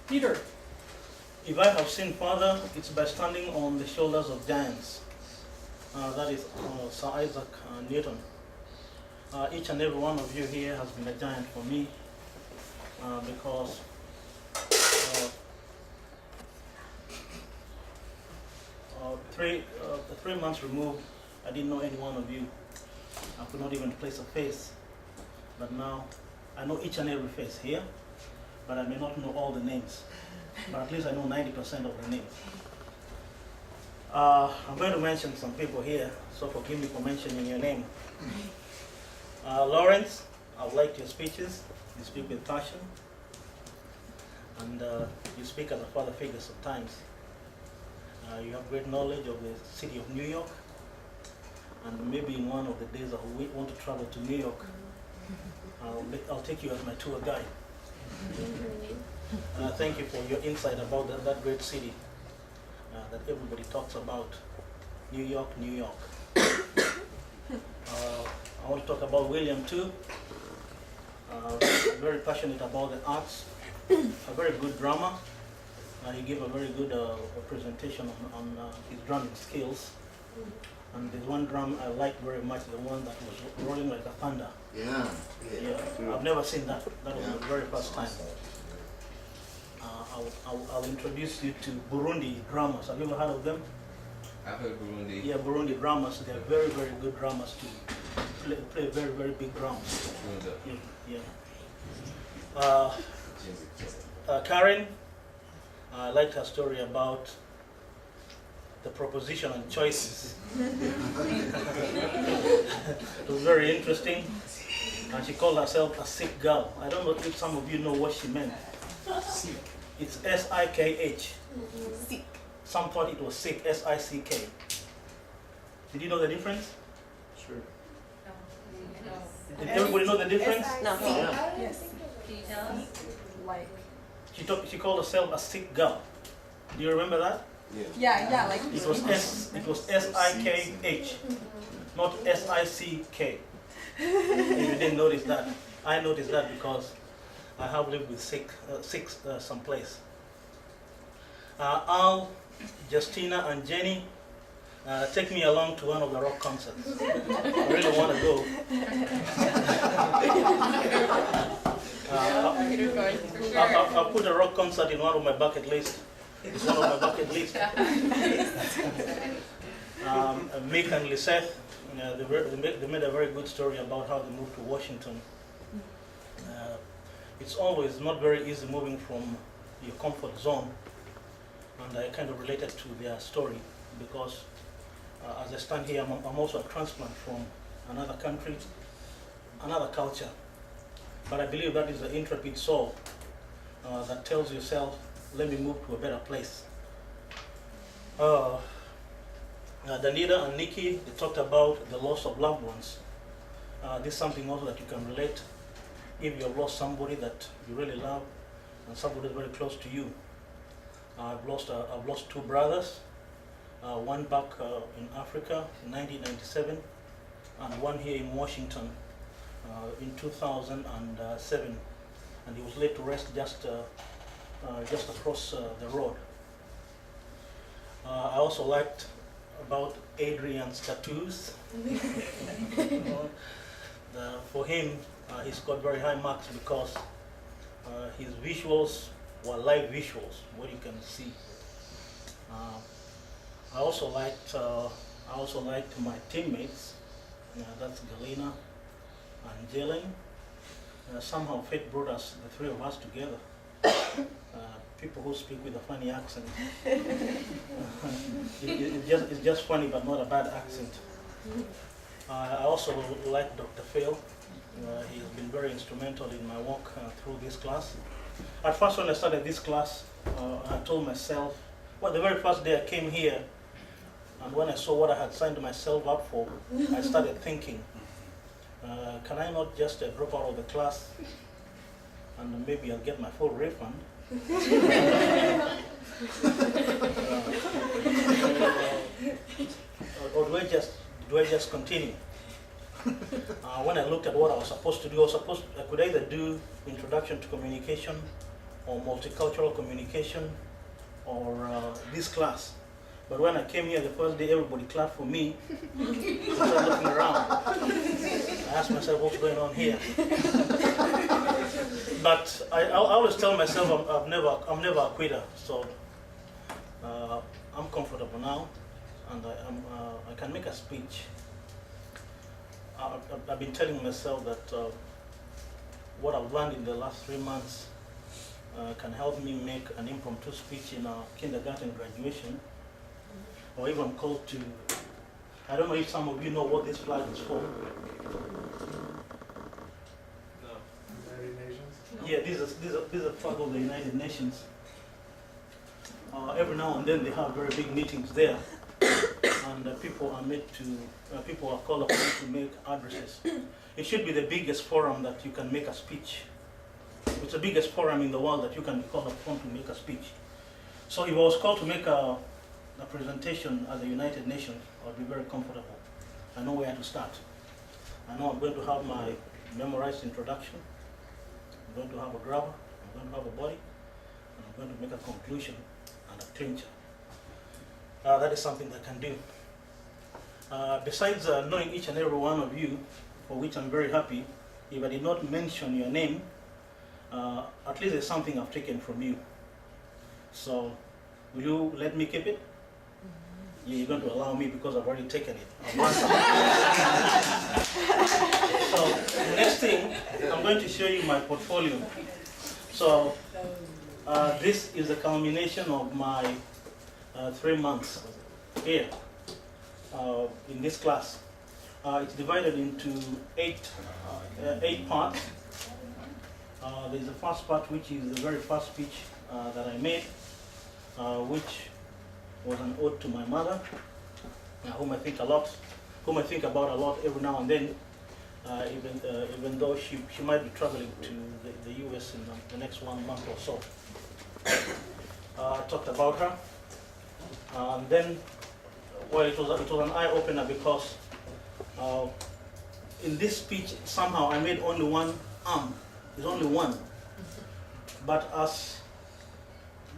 Peter. If I have seen Father, it's by standing on the shoulders of giants. That is Sir Isaac Newton. Each and every one of you here has been a giant for me because three months removed, I didn't know any one of you. I could not even place a face. But now, I know each and every face here, but I may not know all the names. But at least I know 90% of the names. I'm going to mention some people here, so forgive me for mentioning your name. Lawrence, I've liked your speeches. You speak with passion. And you speak as a father figure sometimes. You have great knowledge of the city of New York. And maybe in one of the days I want to travel to New York, I'll take you as my tour guide. Thank you for your insight about that great city that everybody talks about, New York, New York. I want to talk about William too. Very passionate about the arts, a very good drummer. He gave a very good presentation on his drumming skills. And there's one drum I liked very much, the one that was rolling like a thunder. Yeah. I've never seen that. That was the very first time. I'll introduce you to Burundi drummers. Have you ever heard of them? I've heard Burundi. Yeah, Burundi drummers. They're very, very good drummers to play very, very big drums. Karen, I liked her story about the proposition and choices. It was very interesting. And she called herself a sick girl. I don't know if some of you know what she meant. Sick. It's S-I-K-H. Sick. Some thought it was sick, S-I-C-K. Did you know the difference? Sure. Did everybody know the difference? No. Yes. Can you tell us? Like. She called herself a sick girl. Do you remember that? Yeah, like. It was S-I-K-H, not S-I-C-K. If you didn't notice that, I noticed that because I have lived with sick someplace. Al, Justina, and Jenny, take me along to one of the rock concerts. I really want to go. I'll put a rock concert in one of my bucket lists. It's one of my bucket list. Mick and Lisette, they made a very good story about how they moved to Washington. It's always not very easy moving from your comfort zone, and I kind of related to their story because as I stand here, I'm also a transplant from another country, another culture. But I believe that is the intrepid soul that tells yourself, let me move to a better place. Danita and Nikki, they talked about the loss of loved ones. This is something also that you can relate if you have lost somebody that you really love and somebody very close to you. I've lost two brothers, one back in Africa in 1997 and one here in Washington in 2007, and he was laid to rest just across the road. I also liked about Adrian's tattoos. For him, he scored very high marks because his visuals were live visuals, what you can see. I also liked my teammates. That's Galena and Jalen. Somehow fate brought us, the three of us, together. People who speak with a funny accent. It's just funny, but not a bad accent. I also like Dr. Phil. He's been very instrumental in my walk through this class. At first, when I started this class, I told myself, well, the very first day I came here, and when I saw what I had signed myself up for, I started thinking, can I not just drop out of the class and maybe I'll get my full refund? Or do I just continue? When I looked at what I was supposed to do, I could either do introduction to communication or multicultural communication or this class. But when I came here the first day, everybody clapped for me. I started looking around. I asked myself, what's going on here? But I always tell myself I'm never a quitter. So I'm comfortable now, and I can make a speech. I've been telling myself that what I've learned in the last 3 months can help me make an impromptu speech in a kindergarten graduation, or even called to. I don't know if some of you know what this flag is for. No. United Nations? Yeah, these are flag of the United Nations. Every now and then they have very big meetings there, and people are called upon to make addresses. It should be the biggest forum that you can make a speech. It's the biggest forum in the world that you can be called upon to make a speech. So if I was called to make a presentation at the United Nations, I'd be very comfortable. I know where to start. I know I'm going to have my memorized introduction. I'm going to have a grabber. I'm going to have a body. And I'm going to make a conclusion and a clincher. That is something that I can do. Besides knowing each and every one of you, for which I'm very happy, if I did not mention your name, at least there's something I've taken from you. So, will you let me keep it? Yeah, you're going to allow me because I've already taken it. So, the next thing, I'm going to show you my portfolio. So, this is the culmination of my 3 months here in this class. It's divided into eight parts. There's the first part, which is the very first speech that I made, which was an ode to my mother, whom I think about a lot every now and then, even though she might be traveling to the US in the next 1 month or so. I talked about her, and then, well, it was an eye-opener because in this speech somehow I made only one arm. There's only one. But as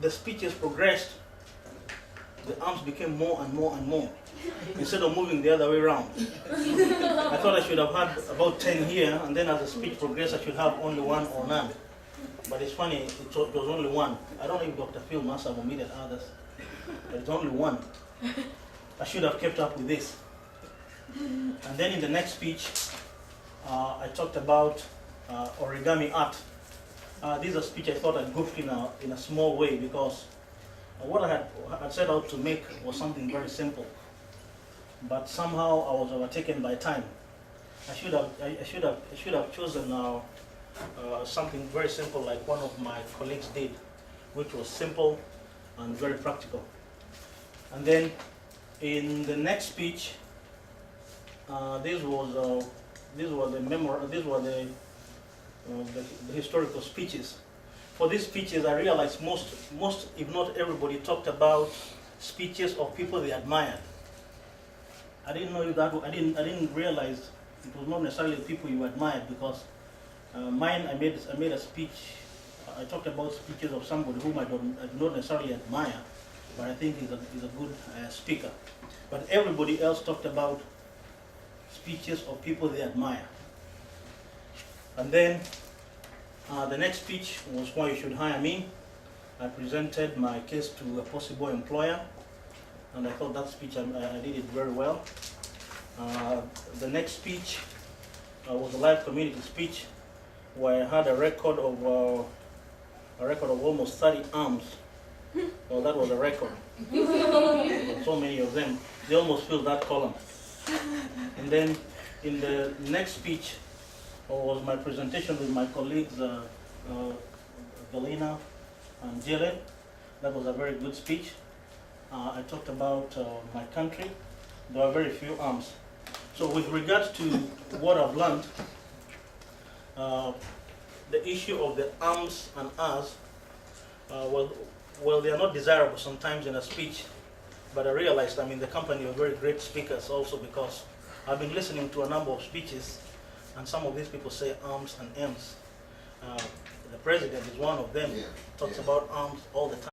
the speeches progressed, the arms became more and more and more. Instead of moving the other way around. I thought I should have had about 10 here, and then as the speech progressed, I should have only one or none. But it's funny, it was only one. I don't know if Dr. Phil must have omitted others, but it's only one. I should have kept up with this. And then in the next speech, I talked about origami art. This is a speech I thought I'd goofed in a small way because what I had set out to make was something very simple. But somehow I was overtaken by time. I should have chosen something very simple like one of my colleagues did, which was simple and very practical. And then in the next speech, these were the historical speeches. For these speeches, I realized most, if not everybody, talked about speeches of people they admired. I didn't know that. I didn't realize it was not necessarily people you admired because mine. I made a speech. I talked about speeches of somebody whom I do not necessarily admire, but I think he's a good speaker. But everybody else talked about speeches of people they admire. And then the next speech was why you should hire me. I presented my case to a possible employer, and I thought that speech I did it very well. The next speech was a live community speech where I had a record of almost 30 arms. Well, that was a record. So many of them. They almost filled that column. And then in the next speech was my presentation with my colleagues Galina and Jillet. That was a very good speech. I talked about my country. There are very few arms. So with regards to what I've learned, the issue of the arms and us, well, they are not desirable sometimes in a speech, but I realized I'm in the company of very great speakers also because I've been listening to a number of speeches, and some of these people say arms and M's. the president is one of them. Yeah, Talks yeah. about arms all the time.